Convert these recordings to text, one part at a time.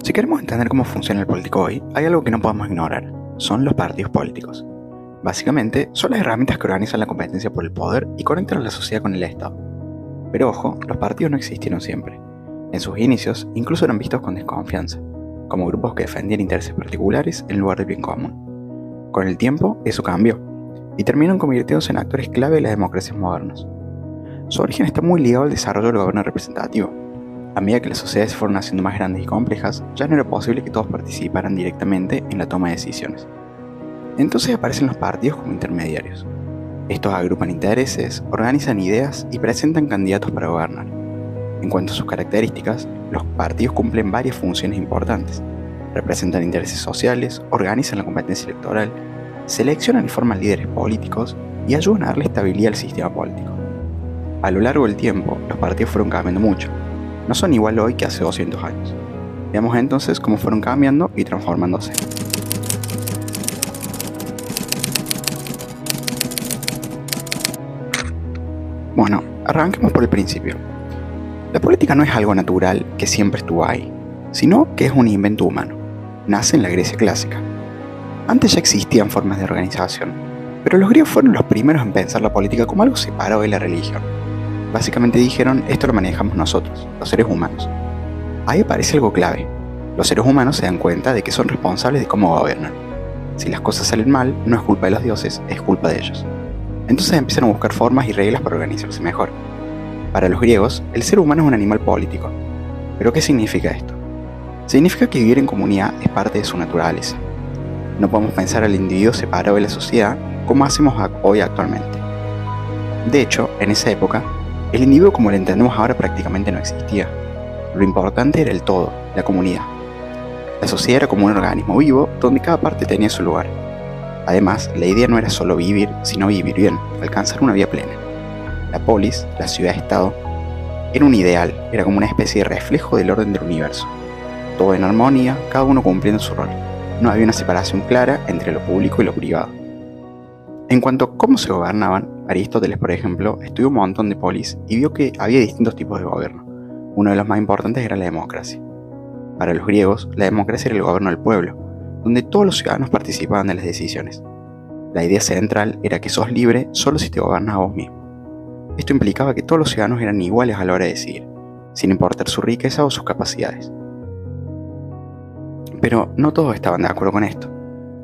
Si queremos entender cómo funciona el político hoy, hay algo que no podemos ignorar. Son los partidos políticos. Básicamente, son las herramientas que organizan la competencia por el poder y conectan a la sociedad con el Estado. Pero ojo, los partidos no existieron siempre. En sus inicios, incluso eran vistos con desconfianza, como grupos que defendían intereses particulares en lugar del bien común. Con el tiempo, eso cambió, y terminaron convirtiéndose en actores clave de las democracias modernas. Su origen está muy ligado al desarrollo del gobierno representativo. A medida que las sociedades se fueron haciendo más grandes y complejas, ya no era posible que todos participaran directamente en la toma de decisiones. Entonces aparecen los partidos como intermediarios. Estos agrupan intereses, organizan ideas y presentan candidatos para gobernar. En cuanto a sus características, los partidos cumplen varias funciones importantes. Representan intereses sociales, organizan la competencia electoral, seleccionan y forman líderes políticos y ayudan a darle estabilidad al sistema político. A lo largo del tiempo, los partidos fueron cambiando mucho. No son igual hoy que hace 200 años. Veamos entonces cómo fueron cambiando y transformándose. Bueno, arranquemos por el principio. La política no es algo natural que siempre estuvo ahí, sino que es un invento humano. Nace en la Grecia clásica. Antes ya existían formas de organización, pero los griegos fueron los primeros en pensar la política como algo separado de la religión. Básicamente dijeron, esto lo manejamos nosotros, los seres humanos. Ahí aparece algo clave. Los seres humanos se dan cuenta de que son responsables de cómo gobiernan. Si las cosas salen mal, no es culpa de los dioses, es culpa de ellos. Entonces empiezan a buscar formas y reglas para organizarse mejor. Para los griegos, el ser humano es un animal político. ¿Pero qué significa esto? Significa que vivir en comunidad es parte de su naturaleza. No podemos pensar al individuo separado de la sociedad como hacemos hoy actualmente. De hecho, en esa época, el individuo como lo entendemos ahora prácticamente no existía. Lo importante era el todo, la comunidad. La sociedad era como un organismo vivo donde cada parte tenía su lugar. Además, la idea no era solo vivir, sino vivir bien, alcanzar una vida plena. La polis, la ciudad-estado, era un ideal, era como una especie de reflejo del orden del universo. Todo en armonía, cada uno cumpliendo su rol. No había una separación clara entre lo público y lo privado. En cuanto a cómo se gobernaban, Aristóteles, por ejemplo, estudió un montón de polis y vio que había distintos tipos de gobierno. Uno de los más importantes era la democracia. Para los griegos, la democracia era el gobierno del pueblo, donde todos los ciudadanos participaban de las decisiones. La idea central era que sos libre solo si te gobiernas a vos mismo. Esto implicaba que todos los ciudadanos eran iguales a la hora de decidir, sin importar su riqueza o sus capacidades. Pero no todos estaban de acuerdo con esto.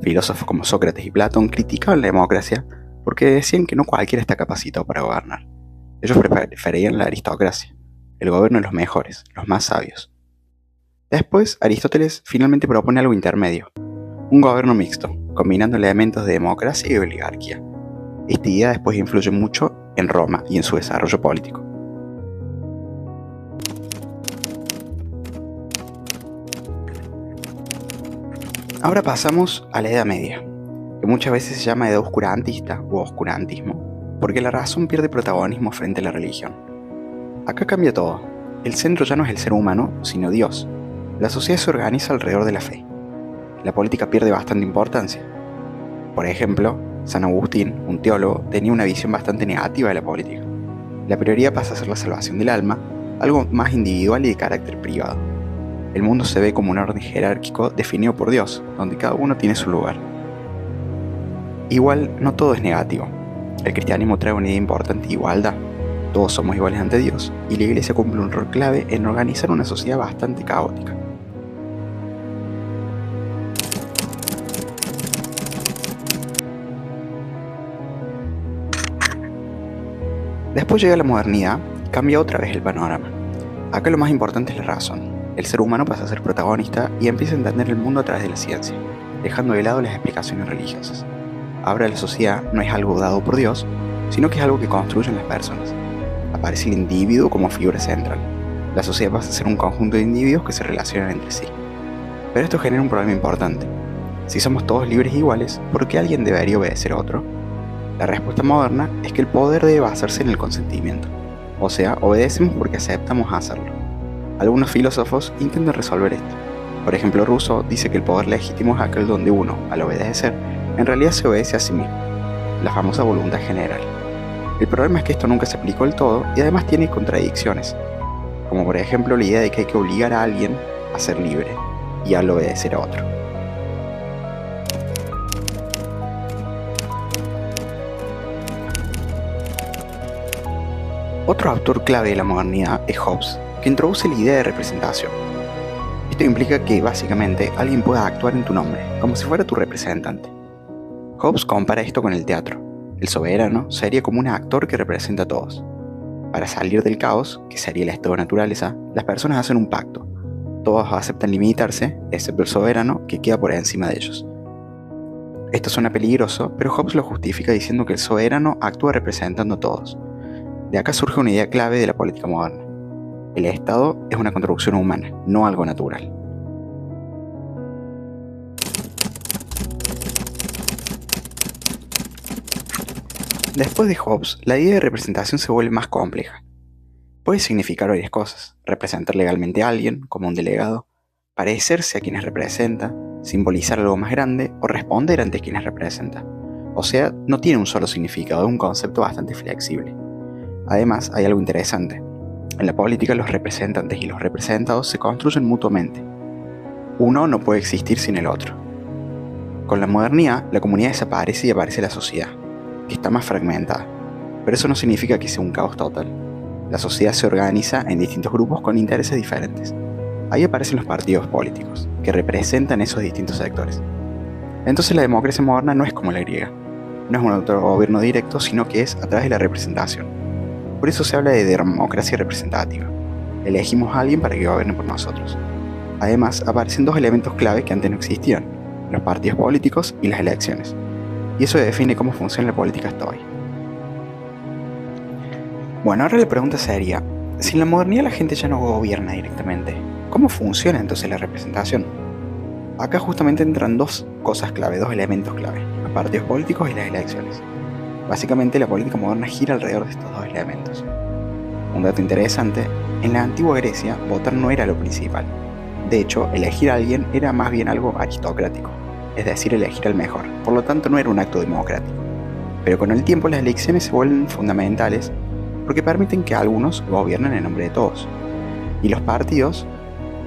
Filósofos como Sócrates y Platón criticaban la democracia porque decían que no cualquiera está capacitado para gobernar. Ellos preferían la aristocracia, el gobierno de los mejores, los más sabios. Después, Aristóteles finalmente propone algo intermedio, un gobierno mixto, combinando elementos de democracia y oligarquía. Esta idea después influye mucho en Roma y en su desarrollo político. Ahora pasamos a la Edad Media, que muchas veces se llama Edad Oscurantista o Oscurantismo, porque la razón pierde protagonismo frente a la religión. Acá cambia todo. El centro ya no es el ser humano, sino Dios. La sociedad se organiza alrededor de la fe. La política pierde bastante importancia. Por ejemplo, San Agustín, un teólogo, tenía una visión bastante negativa de la política. La prioridad pasa a ser la salvación del alma, algo más individual y de carácter privado. El mundo se ve como un orden jerárquico definido por Dios, donde cada uno tiene su lugar. Igual, no todo es negativo. El cristianismo trae una idea importante de igualdad. Todos somos iguales ante Dios, y la Iglesia cumple un rol clave en organizar una sociedad bastante caótica. Después llega la modernidad y cambia otra vez el panorama. Acá lo más importante es la razón. El ser humano pasa a ser protagonista y empieza a entender el mundo a través de la ciencia, dejando de lado las explicaciones religiosas. Ahora la sociedad no es algo dado por Dios, sino que es algo que construyen las personas. Aparece el individuo como figura central. La sociedad pasa a ser un conjunto de individuos que se relacionan entre sí. Pero esto genera un problema importante. Si somos todos libres e iguales, ¿por qué alguien debería obedecer a otro? La respuesta moderna es que el poder debe basarse en el consentimiento. O sea, obedecemos porque aceptamos hacerlo. Algunos filósofos intentan resolver esto. Por ejemplo, Rousseau dice que el poder legítimo es aquel donde uno, al obedecer, en realidad se obedece a sí mismo, la famosa voluntad general. El problema es que esto nunca se aplicó del todo y además tiene contradicciones, como por ejemplo la idea de que hay que obligar a alguien a ser libre. y al obedecer a otro. Otro autor clave de la modernidad es Hobbes, que introduce la idea de representación. Esto implica que, básicamente, alguien pueda actuar en tu nombre, como si fuera tu representante. Hobbes compara esto con el teatro. El soberano sería como un actor que representa a todos. Para salir del caos, que sería el estado de naturaleza, las personas hacen un pacto. Todos aceptan limitarse, excepto el soberano, que queda por encima de ellos. Esto suena peligroso, pero Hobbes lo justifica diciendo que el soberano actúa representando a todos. De acá surge una idea clave de la política moderna. El Estado es una construcción humana, no algo natural. Después de Hobbes, la idea de representación se vuelve más compleja. Puede significar varias cosas: representar legalmente a alguien, como un delegado, parecerse a quienes representa, simbolizar algo más grande o responder ante quienes representa. O sea, no tiene un solo significado, es un concepto bastante flexible. Además, hay algo interesante. En la política, los representantes y los representados se construyen mutuamente. Uno no puede existir sin el otro. Con la modernidad, la comunidad desaparece y aparece la sociedad, que está más fragmentada. Pero eso no significa que sea un caos total. La sociedad se organiza en distintos grupos con intereses diferentes. Ahí aparecen los partidos políticos, que representan esos distintos sectores. Entonces la democracia moderna no es como la griega. No es un autogobierno directo, sino que es a través de la representación. Por eso se habla de democracia representativa. Elegimos a alguien para que gobierne por nosotros. Además, aparecen dos elementos clave que antes no existían: los partidos políticos y las elecciones. Y eso define cómo funciona la política hasta hoy. Bueno, ahora la pregunta sería, si en la modernidad la gente ya no gobierna directamente, ¿cómo funciona entonces la representación? Acá justamente entran dos cosas clave, dos elementos clave: los partidos políticos y las elecciones. Básicamente la política moderna gira alrededor de estos dos elementos. Un dato interesante: en la antigua Grecia, votar no era lo principal. De hecho, elegir a alguien era más bien algo aristocrático, es decir, elegir al mejor. Por lo tanto, no era un acto democrático. Pero con el tiempo las elecciones se vuelven fundamentales porque permiten que algunos gobiernen en nombre de todos. Y los partidos,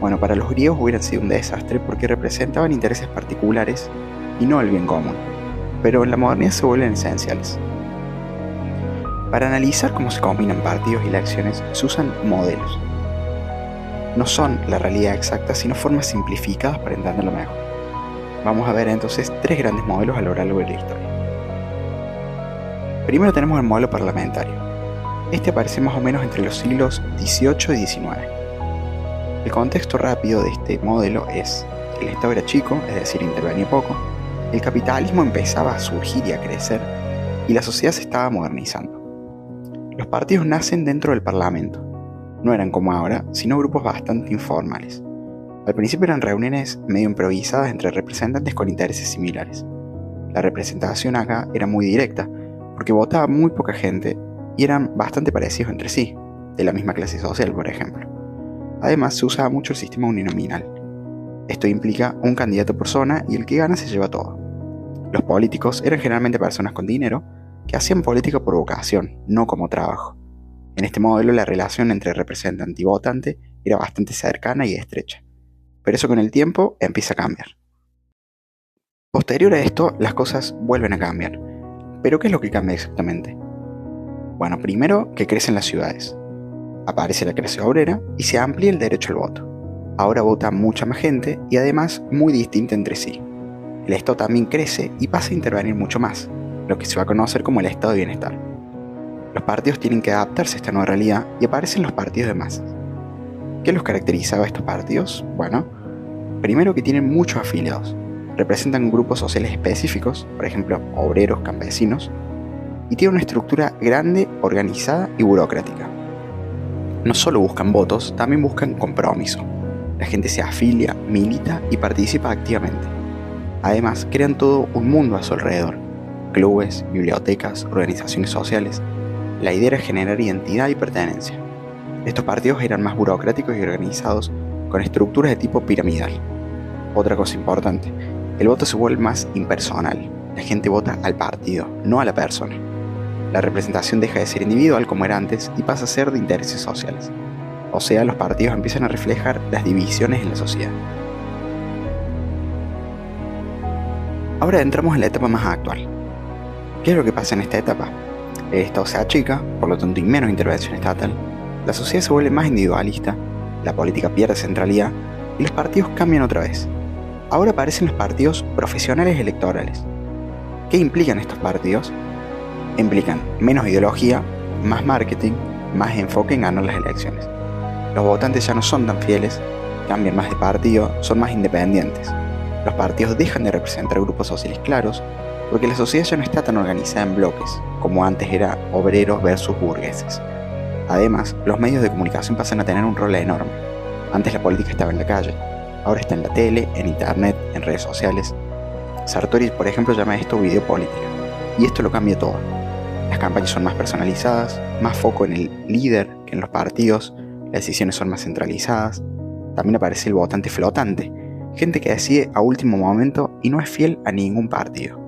bueno, para los griegos hubieran sido un desastre porque representaban intereses particulares y no el bien común. Pero en la modernidad se vuelven esenciales. Para analizar cómo se combinan partidos y elecciones se usan modelos. No son la realidad exacta, sino formas simplificadas para entenderlo mejor. Vamos a ver entonces tres grandes modelos a lo largo de la historia. Primero tenemos el modelo parlamentario. Este aparece más o menos entre los siglos XVIII y XIX. El contexto rápido de este modelo es: el Estado era chico, es decir, intervenía poco, el capitalismo empezaba a surgir y a crecer, y la sociedad se estaba modernizando. Los partidos nacen dentro del Parlamento. No eran como ahora, sino grupos bastante informales. Al principio eran reuniones medio improvisadas entre representantes con intereses similares. La representación acá era muy directa, porque votaba muy poca gente y eran bastante parecidos entre sí, de la misma clase social, por ejemplo. Además, se usaba mucho el sistema uninominal. Esto implica un candidato por zona y el que gana se lleva todo. Los políticos eran generalmente personas con dinero que hacían política por vocación, no como trabajo. En este modelo la relación entre representante y votante era bastante cercana y estrecha. Pero eso con el tiempo empieza a cambiar. Posterior a esto, las cosas vuelven a cambiar. ¿Pero qué es lo que cambia exactamente? Bueno, primero que crecen las ciudades. Aparece la clase obrera y se amplía el derecho al voto. Ahora vota mucha más gente y además muy distinta entre sí. El Estado también crece y pasa a intervenir mucho más, lo que se va a conocer como el estado de bienestar. Los partidos tienen que adaptarse a esta nueva realidad y aparecen los partidos de masas. ¿Qué los caracterizaba a estos partidos? Bueno, primero que tienen muchos afiliados. Representan grupos sociales específicos, por ejemplo, obreros, campesinos, y tienen una estructura grande, organizada y burocrática. No solo buscan votos, también buscan compromiso. La gente se afilia, milita y participa activamente. Además, crean todo un mundo a su alrededor: clubes, bibliotecas, organizaciones sociales. La idea era generar identidad y pertenencia. Estos partidos eran más burocráticos y organizados, con estructuras de tipo piramidal. Otra cosa importante: el voto se vuelve más impersonal. La gente vota al partido, no a la persona. La representación deja de ser individual como era antes y pasa a ser de intereses sociales. O sea, los partidos empiezan a reflejar las divisiones en la sociedad. Ahora entramos en la etapa más actual. ¿Qué es lo que pasa en esta etapa? El Estado se achica, por lo tanto hay menos intervención estatal, la sociedad se vuelve más individualista, la política pierde centralidad y los partidos cambian otra vez. Ahora aparecen los partidos profesionales electorales. ¿Qué implican estos partidos? Implican menos ideología, más marketing, más enfoque en ganar las elecciones. Los votantes ya no son tan fieles, cambian más de partido, son más independientes. Los partidos dejan de representar grupos sociales claros, porque la sociedad ya no está tan organizada en bloques, como antes era obreros versus burgueses. Además, los medios de comunicación pasan a tener un rol enorme. Antes la política estaba en la calle, ahora está en la tele, en internet, en redes sociales. Sartori, por ejemplo, llama esto videopolítica, y esto lo cambia todo. Las campañas son más personalizadas, más foco en el líder que en los partidos, las decisiones son más centralizadas. También aparece el votante flotante, gente que decide a último momento y no es fiel a ningún partido.